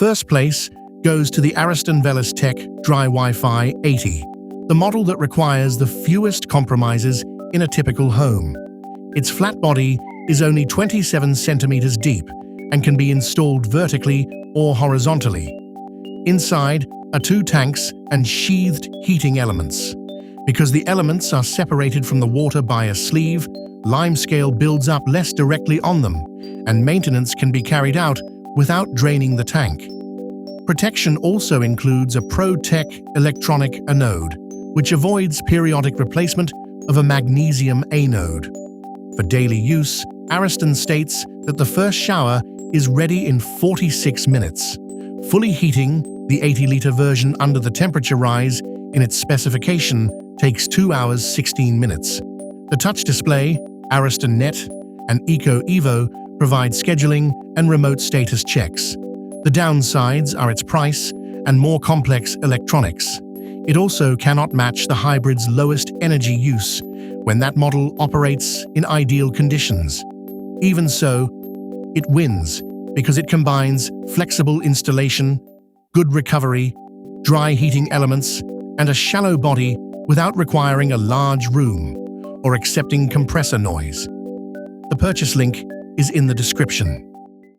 First place goes to the Ariston Velis Tech Dry Wi-Fi 80, the model that requires the fewest compromises in a typical home. Its flat body is only 27 centimeters deep and can be installed vertically or horizontally. Inside are 2 tanks and sheathed heating elements. Because the elements are separated from the water by a sleeve, limescale builds up less directly on them, and maintenance can be carried out without draining the tank. Protection also includes a Pro-Tech electronic anode, which avoids periodic replacement of a magnesium anode. For daily use, Ariston states that the first shower is ready in 46 minutes. Fully heating the 80-liter version under the temperature rise in its specification takes 2 hours 16 minutes. The touch display, Ariston Net, and Eco Evo provide scheduling and remote status checks. The downsides are its price and more complex electronics. It also cannot match the hybrid's lowest energy use when that model operates in ideal conditions. Even so, it wins because it combines flexible installation, good recovery, dry heating elements, and a shallow body without requiring a large room or accepting compressor noise. The purchase link is in the description.